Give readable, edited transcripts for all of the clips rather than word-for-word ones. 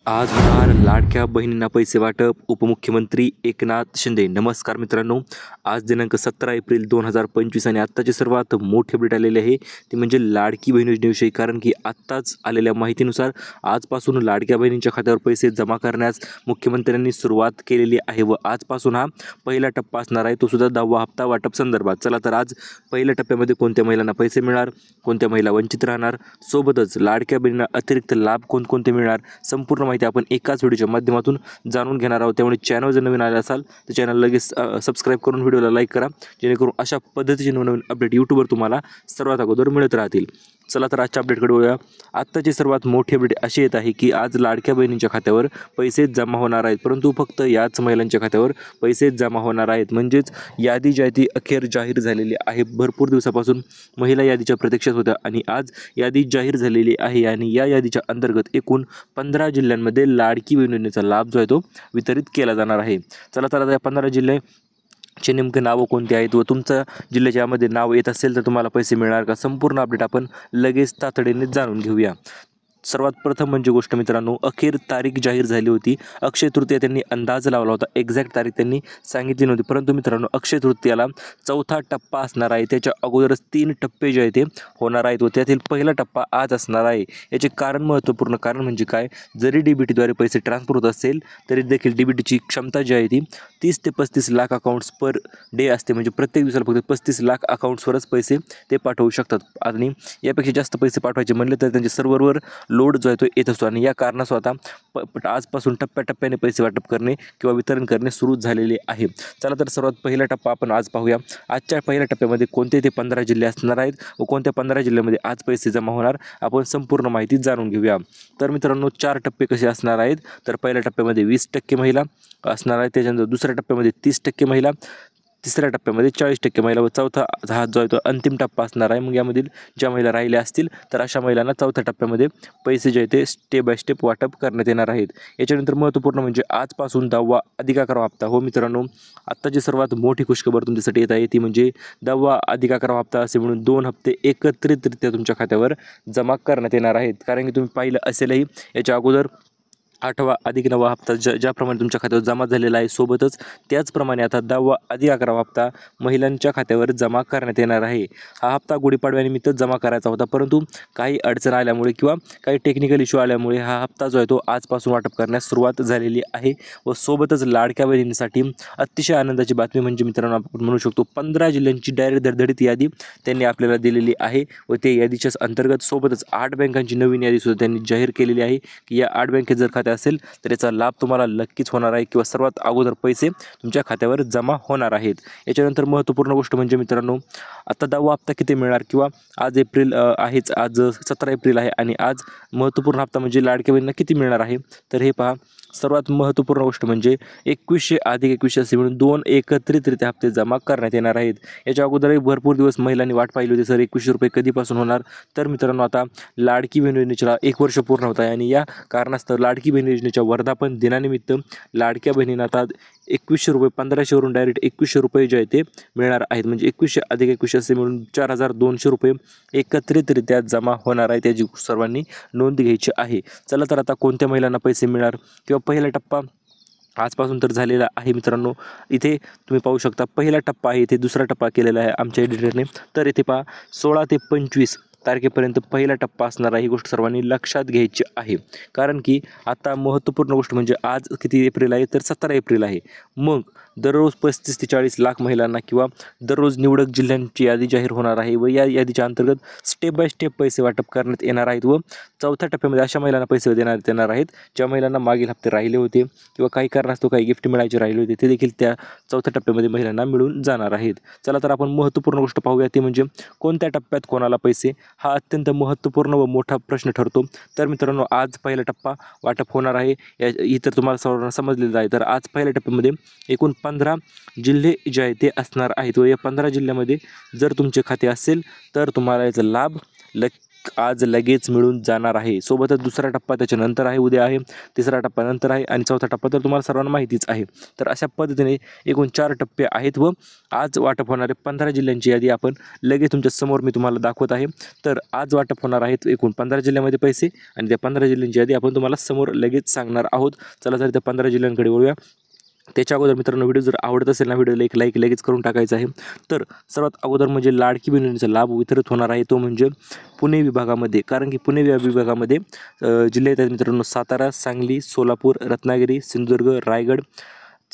आज होणार लाडक्या बहिणींना पैसे वाटप. उपमुख्यमंत्री एकनाथ शिंदे. नमस्कार मित्रांनो, आज दिनांक 17 एप्रिल 2025 आणि आत्ताची सर्वात मोठी अपडेट आलेली आहे ती म्हणजे लाडकी बहीण योजनेविषयी. कारण की आत्ताच आलेल्या माहितीनुसार आजपासून लाडक्या बहिणींच्या खात्यावर पैसे जमा करण्यास मुख्यमंत्र्यांनी सुरुवात केलेली आहे व आजपासून हा पहिला टप्पा असणार आहे, तो सुद्धा 10वा हप्ता वाटप संदर्भात. चला तर आज पहिल्या टप्प्यामध्ये कोणत्या महिलांना पैसे मिळणार, कोणत्या महिला वंचित राहणार, सोबतच लाडक्या बहिणींना अतिरिक्त लाभ कोणकोणते मिळणार, संपूर्ण माहिती आपण एकाच व्हिडिओच्या माध्यमातून जाणून घेणार आहोत. त्यामुळे चॅनल जर नवीन आले असाल तर चॅनल लगेच सबस्क्राईब करून व्हिडिओला लाईक करा, जेणेकरून अशा पद्धतीचे नवनवीन अपडेट यूट्यूबवर तुम्हाला सर्वात अगोदर मिळत राहतील. चला तर आजच्या अपडेटकडे वळूया. आत्ताची सर्वात मोठी अपडेट अशी येत आहे की आज लाडक्या बहिणींच्या खात्यावर पैसे जमा होणार आहेत, परंतु फक्त याच महिलांच्या खात्यावर पैसे जमा होणार आहेत. म्हणजेच यादी जी आहे ती अखेर जाहीर झालेली आहे. भरपूर दिवसापासून महिला यादीच्या प्रतीक्षेत होत्या आणि आज यादी जाहीर झालेली आहे आणि या यादीच्या अंतर्गत एकूण 15 जिल्ह्यांमध्ये लाडकी बहीण योजनेचा लाभ जो आहे तो वितरित केला जाणार आहे. चला तर आता या 15 जिल्ह्याचे नेमके नावं कोणते आहेत व तुमच्या जिल्ह्याच्या यामध्ये नाव येत असेल तर तुम्हाला पैसे मिळणार का, संपूर्ण अपडेट आपण लगेच तातडीने जाणून घेऊया. सर्वात प्रथम म्हणजे गोष्ट मित्रांनो, अखेर तारीख जाहीर झाली होती. अक्षय तृतीया त्यांनी अंदाज लावला होता, एक्झॅक्ट तारीख त्यांनी सांगितली नव्हती, परंतु मित्रांनो अक्षय तृतीयाला चौथा टप्पा असणार आहे. त्याच्या अगोदरच 3 टप्पे जे आहेत ते होणार आहेत व त्यातील पहिला टप्पा आज असणार आहे. याचे कारण, महत्त्वपूर्ण कारण म्हणजे काय, जरी DBTद्वारे पैसे ट्रान्सफर होत असेल तरी देखील DBTची क्षमता जी आहे ती 30 ते 35 लाख अकाउंट्स पर डे असते. म्हणजे प्रत्येक दिवसाला फक्त 35 लाख अकाउंट्सवरच पैसे ते पाठवू शकतात आणि यापेक्षा जास्त पैसे पाठवायचे म्हणले तर त्यांच्या सर्व्हरवर लोड जो आहे तो येत असतो आणि या कारणास्तव आता आजपासून टप्प्याटप्प्याने पैसे वाटप करणे किंवा वितरण करणे सुरू झालेले आहे. चला तर सर्वात पहिला टप्पा आपण आज पाहूया. आजच्या पहिल्या टप्प्यामध्ये कोणते ते 15 जिल्हे असणार आहेत व कोणत्या 15 जिल्ह्यामध्ये आज पैसे जमा होणार, आपण संपूर्ण माहिती जाणून घेऊया. तर मित्रांनो 4 टप्पे कसे असणार आहेत, तर पहिल्या टप्प्यामध्ये 20% महिला असणार आहेत, त्याच्यानंतर दुसऱ्या टप्प्यामध्ये 30% महिला, तिसऱ्या टप्प्यामध्ये 40% महिला व चौथा हा जो आहे तो अंतिम टप्पा असणार आहे. मग यामधील ज्या महिला राहिल्या असतील तर अशा महिलांना चौथ्या टप्प्यामध्ये पैसे जे आहे ते स्टेप बाय स्टेप वाटप करण्यात येणार आहेत. याच्यानंतर महत्त्वपूर्ण म्हणजे आजपासून 10वा अधिक 11वा हप्ता. हो मित्रांनो, आत्ताची सर्वात मोठी खुशखबर तुमच्यासाठी येत आहे ती म्हणजे 10वा अधिक 11वा हप्ता असे म्हणून 2 हप्ते एकत्रितरित्या तुमच्या खात्यावर जमा करण्यात येणार आहेत. कारण की तुम्ही पाहिलं असेलही याच्या अगोदर 8वा अधिक 9वा हप्ता ज्याप्रमाणे तुमच्या खात्यावर जमा झालेला आहे, सोबतच त्याचप्रमाणे आता 10वा अधिक 11वा हप्ता महिलांच्या खात्यावर जमा करण्यात येणार आहे. हा हप्ता गुढीपाडव्यानिमित्त जमा करायचा होता, परंतु काही अडचण आल्यामुळे किंवा काही टेक्निकल इश्यू आल्यामुळे हा हप्ता जो आहे तो आजपासून वाटप करण्यास सुरुवात झालेली आहे. व सोबतच लाडक्या बहिणींसाठी अतिशय आनंदाची बातमी म्हणजे मित्रांनो आपण म्हणू शकतो 15 जिल्ह्यांची डायरेक्ट धडधडीत यादी त्यांनी आपल्याला दिलेली आहे व ते यादीच्याच अंतर्गत सोबतच 8 बँकांची नवीन यादीसुद्धा त्यांनी जाहीर केलेली आहे की या 8 बँकेत जर खाते असेल तर याचा लाभ तुम्हाला नक्कीच होणार आहे किंवा सर्वात अगोदर पैसे तुमच्या खात्यावर जमा होणार आहेत. याच्यानंतर महत्त्वपूर्ण गोष्ट म्हणजे मित्रांनो, आता 10वा हप्ता किती मिळणार किंवा आज एप्रिल आहेच, आज 17 एप्रिल आहे आणि आज महत्त्वपूर्ण हप्ता म्हणजे लाडक्या बहिणींना किती मिळणार आहे, तर हे पहा. सर्वात महत्त्वपूर्ण गोष्ट म्हणजे 2100 अधिक 2100 असे म्हणून 2 एकत्रितरित्या हप्ते जमा करण्यात येणार आहेत. याच्या अगोदरही भरपूर दिवस महिलांनी वाट पाहिली होती, सर 2100 रुपये कधीपासून होणार. तर मित्रांनो आता लाडकी बहीण योजनेला 1 वर्ष पूर्ण होत आहे आणि या कारणास्तव लाडकी बहीण योजनेच्या वर्धापन दिनानिमित्त लाडक्या बहिणींना आता 2100 रुपये 1500वरून डायरेक्ट 2100 रुपये जे आहे ते मिळणार आहेत. म्हणजे 2100 अधिक 2100 असे मिळून 4200 रुपये एकत्रितरित्या जमा होणार आहे. त्याची सर्वांनी नोंद घ्यायची आहे. चला तर आता कोणत्या महिलांना पैसे मिळणार किंवा पहिला टप्पा आजपासून तर झालेला आहे मित्रांनो. इथे तुम्ही पाहू शकता पहिला टप्पा आहे, इथे दुसरा टप्पा केलेला आहे आमच्या एडिटरने. तर इथे पहा 16 ते 25 तारखेपर्यंत पहिला टप्पा असणार आहे. ही गोष्ट सर्वांनी लक्षात घ्यायची आहे. कारण की आता महत्त्वपूर्ण गोष्ट म्हणजे आज किती एप्रिल आहे, तर 17 एप्रिल आहे. मग दररोज 35 ते 40 लाख महिलांना किंवा दररोज निवडक जिल्ह्यांची यादी जाहीर होणार आहे व या यादीच्या अंतर्गत स्टेप बाय स्टेप पैसे वाटप करण्यात येणार आहेत व चौथ्या टप्प्यामध्ये अशा महिलांना पैसे देण्यात येणार आहेत ज्या महिलांना मागील हप्ते राहिले होते किंवा काही कारणास्तव काही गिफ्ट मिळायचे राहिले होते, ते देखील त्या चौथ्या टप्प्यामध्ये महिलांना मिळून जाणार आहेत. चला तर आपण महत्त्वपूर्ण गोष्ट पाहूया ती म्हणजे कोणत्या टप्प्यात कोणाला पैसे, हा अत्यंत महत्त्वपूर्ण व मोठा प्रश्न ठरतो. तर मित्रांनो आज पहिला टप्पा वाटप होणार आहे, ही तर तुम्हाला सर्वांना समजलेलं आहे. तर आज पहिल्या टप्प्यामध्ये एकूण 15 जिल्हे जे आहेत ते असणार आहेत व या 15 जिल्ह्यामध्ये जर तुमचे खाते असेल तर तुम्हाला याचा लाभ आज लगेच मिळून जाणार आहे. सोबतच दुसरा टप्पा त्याच्यानंतर आहे, उद्या आहे, तिसरा टप्पा नंतर आहे आणि चौथा टप्पा तर तुम्हाला सर्वांना माहितीच आहे. तर अशा पद्धतीने एकूण 4 टप्पे आहेत व आज वाटप होणारे 15 जिल्ह्यांची यादी आपण लगेच तुमच्या समोर मी तुम्हाला दाखवत आहे. तर आज वाटप होणार आहेत एकूण 15 जिल्ह्यामध्ये पैसे आणि त्या 15 जिल्ह्यांची यादी आपण तुम्हाला समोर लगेच सांगणार आहोत. चला तर त्या 15 जिल्ह्यांकडे वळूया. त्याच्या अगोदर मित्रांनो, व्हिडिओ जर आवडत असेल ना, व्हिडिओला एक लाईक लगेच करून टाकायचं आहे. तर सर्वात अगोदर म्हणजे लाडकी बहीण योजनेचा लाभ वितरित होणार आहे तो म्हणजे पुणे विभागामध्ये. कारण की पुणे विभागामध्ये जिल्हे आहेत मित्रांनो, सातारा, सांगली, सोलापूर, रत्नागिरी, सिंधुदुर्ग, रायगड,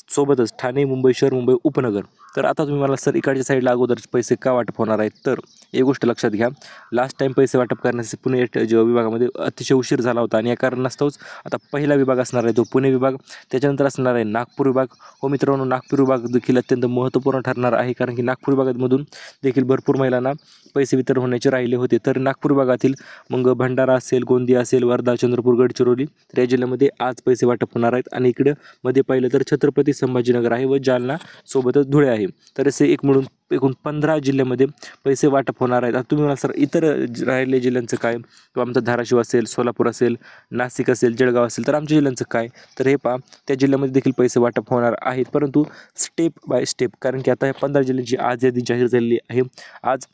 सोबतच ठाणे, मुंबई शहर, मुंबई उपनगर. तर आता तुम्ही मला सर इकडच्या साईडला अगोदर पैसे का वाटप होणार आहेत, तर एक गोष्ट लक्षात घ्या. लास्ट टाईम पैसे वाटप करण्यासाठी पुणे विभागामध्ये अतिशय उशीर झाला होता आणि या कारणास्तवच आता पहिला विभाग असणार आहे तो पुणे विभाग. त्याच्यानंतर असणार आहे नागपूर विभाग. हो मित्रांनो, नागपूर विभाग देखील अत्यंत महत्त्वपूर्ण ठरणार आहे, कारण की नागपूर विभागामधून देखील भरपूर महिलांना पैसे वितरण होण्याचे राहिले होते. तर नागपूर विभागातील मग भंडारा असेल, गोंदिया असेल, वर्धा, चंद्रपूर, गडचिरोली तर या जिल्ह्यामध्ये आज पैसे वाटप होणार आहेत. आणि इकडं मध्ये पाहिलं तर छत्रपती संभाजीनगर आहे व जालना, सोबतच धुळे आहे. तर असे एकूण 15 जिल्ह्यामध्ये पैसे वाटप होणार आहेत. आता तुम्ही मला सर इतर राहिलेल्या जिल्ह्यांचं काय, किंवा आमचं धाराशिव असेल, सोलापूर असेल, नाशिक असेल, जळगाव असेल, तर आमच्या जिल्ह्यांचं काय, तर हे पहा त्या जिल्ह्यामध्ये देखील पैसे वाटप होणार आहेत, परंतु स्टेप बाय स्टेप. कारण की आता या 15 जिल्ह्यांची आज यादी जाहीर झालेली आहे. आज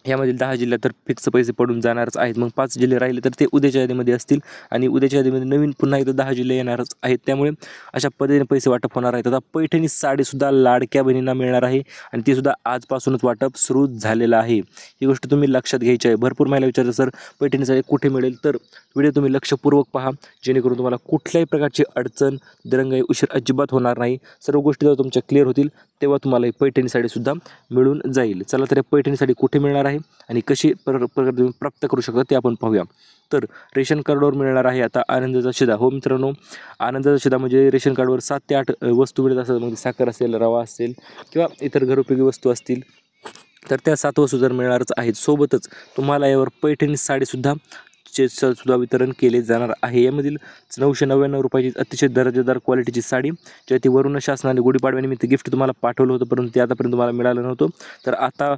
यामधील 10 जिल्ह्यात तर फिक्स पैसे पडून जाणारच आहेत. मग 5 जिल्हे राहिले तर ते उद्याच्या यादीमध्ये असतील आणि उद्याच्या यादीमध्ये नवीन पुन्हा एकदा 10 जिल्हे येणारच आहेत. त्यामुळे अशा पद्धतीने पैसे वाटप होणार आहेत. आता पैठणी साडीसुद्धा लाडक्या बहिणींना मिळणार आहे आणि ती सुद्धा आजपासूनच वाटप सुरू झालेलं आहे. ही गोष्ट तुम्ही लक्षात घ्यायची आहे. भरपूर महिला विचारतात सर पैठणी साडी कुठे मिळेल, तर व्हिडिओ तुम्ही लक्षपूर्वक पहा, जेणेकरून तुम्हाला कुठल्याही प्रकारची अडचण, दिरंगाई, उशीर अजिबात होणार नाही. सर्व गोष्टी जेव्हा तुमच्या क्लिअर होतील तेव्हा तुम्हाला ही पैठणी साडीसुद्धा मिळून जाईल. चला तर पैठणी साडी कुठे मिळणार आहे आणि कशी प्रकारे तुम्ही प्राप्त करू शकता ते आपण पाहूया. तर रेशन कार्डवर मिळणार आहे आता आनंदाचा शिधा. हो मित्रांनो, आनंदाचा शिधा म्हणजे रेशन कार्डवर 7 ते 8 वस्तू मिळत असतात. म्हणजे साखर असेल, रवा असेल किंवा इतर घरोपयोगी वस्तू असतील, तर त्या 7 वस्तू जर मिळणारच आहेत. सोबतच तुम्हाला यावर पैठणी साडीसुद्धा सुद्धा वितरण केले जाणार आहे. यामधील 999 रुपयाची अतिशय दर्जेदार क्वालिटीची साडी, ज्या ती वरून शासनाने गुढीपाडव्यानिमित्त गिफ्ट तुम्हाला पाठवलं होतं, परंतु ते आतापर्यंत तुम्हाला मिळालं नव्हतं. तर आता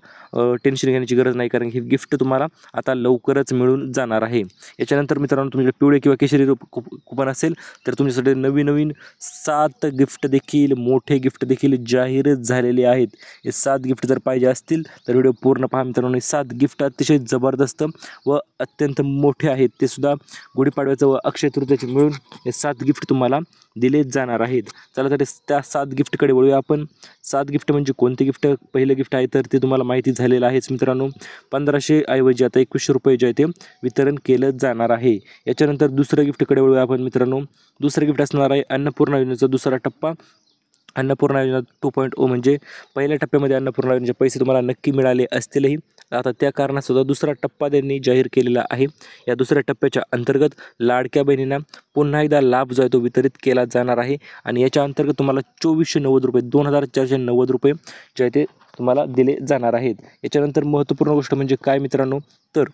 टेन्शन घेण्याची गरज नाही, कारण ही गिफ्ट तुम्हाला आता लवकरच मिळून जाणार आहे. याच्यानंतर मित्रांनो, तुमच्याकडे पिवळे किंवा केशरी कुपन असेल तर तुमच्यासाठी नवीन 7 गिफ्ट देखील, मोठे गिफ्ट देखील जाहीर झालेले आहेत. हे 7 गिफ्ट जर पाहिजे असतील तर व्हिडिओ पूर्ण पहा मित्रांनो. 7 गिफ्ट अतिशय जबरदस्त व अत्यंत मोठे आहेत. ते सुद्धा गुढीपाडव्याचं व अक्षय तृतीयेचे मिळून हे 7 गिफ्ट तुम्हाला दिले जाणार आहेत. चला तर त्या 7 गिफ्टकडे वळूया आपण. 7 गिफ्ट म्हणजे कोणते गिफ्ट? पहिलं गिफ्ट आहे तर ते तुम्हाला माहिती झालेलं आहेच मित्रांनो. 1500 ऐवजी आता 2100 रुपये जे आहे ते वितरण केलं जाणार आहे. याच्यानंतर दुसरं गिफ्टकडे वळूया आपण मित्रांनो. दुसरं गिफ्ट असणार आहे अन्नपूर्णा योजनेचा दुसरा टप्पा. अन्नपूर्णा योजना 2.0 म्हणजे पहिल्या टप्प्यामध्ये अन्नपूर्णा योजनेचे पैसे तुम्हाला नक्की मिळाले असतीलही. आता त्या कारणास्तव दुसरा टप्पा त्यांनी जाहीर केलेला आहे. या दुसऱ्या टप्प्याच्या अंतर्गत लाडक्या बहिणींना पुन्हा एकदा लाभ जो आहे तो वितरित केला जाणार आहे आणि याच्या अंतर्गत तुम्हाला 2490 रुपये, 2490 रुपये जे आहे ते तुम्हाला दिले जाणार आहेत. याच्यानंतर महत्त्वपूर्ण गोष्ट म्हणजे काय मित्रांनो, तर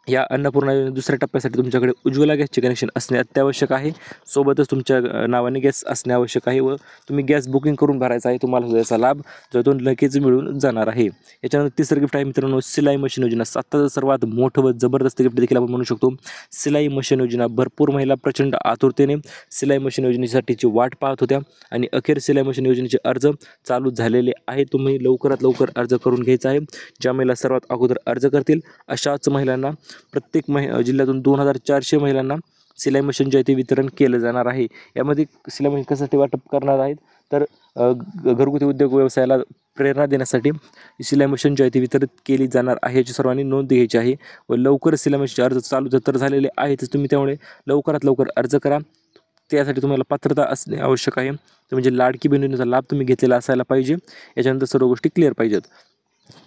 या अन्नपूर्णा दुसऱ्या टप्प्यासाठी तुमच्याकडे उज्ज्वला गॅसचे कनेक्शन असणे अत्यावश्यक आहे. सोबतच तुमच्या नावाने गॅस असणे आवश्यक आहे व तुम्ही गॅस बुकिंग करून भरायचा आहे. तुम्हाला याचा लाभ जो तो लगेच मिळून जाणार आहे. याच्यानंतर तिसरं गिफ्ट आहे मित्रांनो सिलाई मशीन योजना. आत्ताचं सर्वात मोठं व जबरदस्त गिफ्ट देखील आपण म्हणू शकतो. सिलाई मशीन योजना. भरपूर महिला प्रचंड आतुरतेने सिलाई मशीन योजनेसाठीची वाट पाहत होत्या आणि अखेर सिलाई मशीन योजनेचे अर्ज चालू झालेले आहे. तुम्ही लवकरात लवकर अर्ज करून घ्यायचा आहे. ज्या महिला सर्वात अगोदर अर्ज करतील अशाच महिलांना प्रत्येक जिल्ह्यातून 2400 महिलांना सिलाई मशीन जे आहे ते वितरण केलं जाणार आहे. यामध्ये सिलाई मशीन कशासाठी वाटप करणार आहेत, तर घरगुती उद्योग व्यवसायाला प्रेरणा देण्यासाठी सिलाई मशीन जी आहे ती वितरित केली जाणार आहे. याची सर्वांनी नोंद घ्यायची आहे व लवकर सिलाई मशीनचे अर्ज चालू तर झालेले आहेतच. तुम्ही त्यामुळे लवकरात लवकर अर्ज करा. त्यासाठी तुम्हाला पात्रता असणे आवश्यक आहे. तर म्हणजे लाडकी बहिणीचा लाभ तुम्ही घेतलेला असायला पाहिजे. याच्यानंतर सर्व गोष्टी क्लिअर पाहिजेत.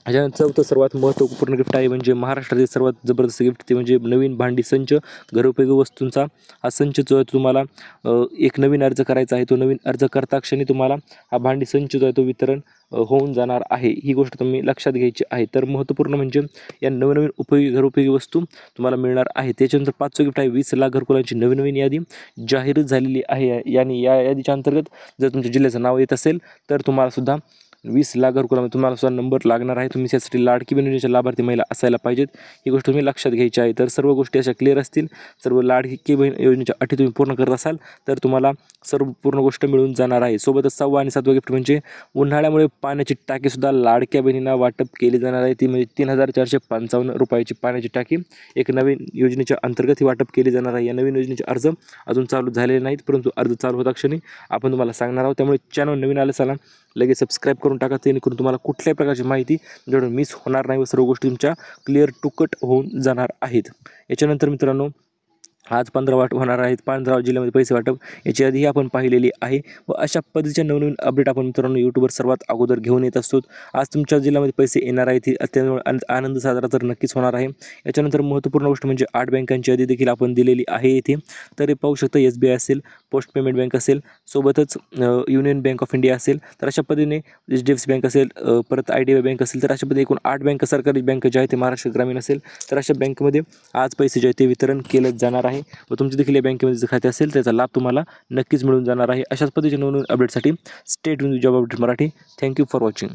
याच्यानंतर चौथं सर्वात महत्त्वपूर्ण गिफ्ट आहे म्हणजे महाराष्ट्रातील सर्वात जबरदस्त गिफ्ट ते म्हणजे नवीन भांडी संच, घरोपयोगी वस्तूंचा हा संच जो आहे तुम्हाला एक नवीन अर्ज करायचा आहे. तो नवीन अर्ज करता क्षणी तुम्हाला हा भांडी संच जो आहे तो वितरण होऊन जाणार आहे. ही गोष्ट तुम्ही लक्षात घ्यायची आहे. तर महत्त्वपूर्ण म्हणजे या नवीन घरोपयोगी वस्तू तुम्हाला मिळणार आहे. त्याच्यानंतर 5चं गिफ्ट आहे 20 लाख घरकुलांची नवीन यादी जाहीर झालेली आहे. या यादीच्या अंतर्गत जर तुमच्या जिल्ह्याचं नाव येत असेल तर तुम्हाला सुद्धा 20 लाख घरकुलामध्ये तुम्हाला सुद्धा नंबर लागणार आहे. तुम्ही त्यासाठी लाडकी बहीण योजनेच्या लाभार्थी महिला असायला पाहिजेत, ही गोष्ट तुम्ही लक्षात घ्यायची आहे. तर सर्व गोष्टी अशा क्लिअर असतील, सर्व लाडकी बहीण योजनेच्या अटी तुम्ही पूर्ण करत असाल तर तुम्हाला सर्व पूर्ण गोष्ट मिळून जाणार आहे. सोबतच 6वा आणि 7वा गिफ्ट म्हणजे उन्हाळ्यामुळे पाण्याची टाकीसुद्धा लाडक्या बहिणींना वाटप केली जाणार आहे. ती म्हणजे 3,455 रुपयाची पाण्याची टाकी एक नवीन योजनेच्या अंतर्गत ही वाटप केली जाणार आहे. या नवीन योजनेचे अर्ज अजून चालू झालेले नाहीत, परंतु अर्ज चालू होता क्षणी आपण तुम्हाला सांगणार आहोत. त्यामुळे चॅनल नवीन आलं चला लगेच सबस्क्राईब करून टाका, जेणेकरून तुम्हाला कुठल्याही प्रकारची माहिती तुमच्याकडून मिस होणार नाही व सर्व गोष्टी तुमच्या क्लिअर टू कट होऊन जाणार आहेत. याच्यानंतर मित्रांनो आज 15 वाट होणार आहेत. 15 जिल्ह्यामध्ये पैसे वाटप याची आधीही आपण पाहिलेली आहे व अशा पद्धतीच्या नवनवीन अपडेट आपण मित्रांनो यूट्यूबवर सर्वात अगोदर घेऊन येत असतो. आज तुमच्या जिल्ह्यामध्ये पैसे येणार आहेत, त्यामुळे आनंद साजरा तर नक्कीच होणार आहे. याच्यानंतर महत्त्वपूर्ण गोष्ट म्हणजे 8 बँकांची यादी देखील आपण दिलेली आहे इथे. तर पाहू शकता SBI असेल, पोस्ट पेमेंट बँक असेल, सोबतच युनियन बँक ऑफ इंडिया असेल, तर अशा पद्धतीने HDFC बँक असेल, परत IDBI बँक असेल, तर अशा पद्धतीने एकूण 8 बँक सरकारी बँक जे आहे ते महाराष्ट्र ग्रामीण असेल, तर अशा बँकेमध्ये आज पैसे जे आहे ते वितरण केलं जाणार आहे व तुमचे देखील या बँकेमध्ये खाते असेल त्याचा लाभ तुम्हाला नक्कीच मिळून जाणार आहे. अशाच पद्धतीच्या नवीन अपडेटसाठी stay tune with job update Marathi. Thank you for watching.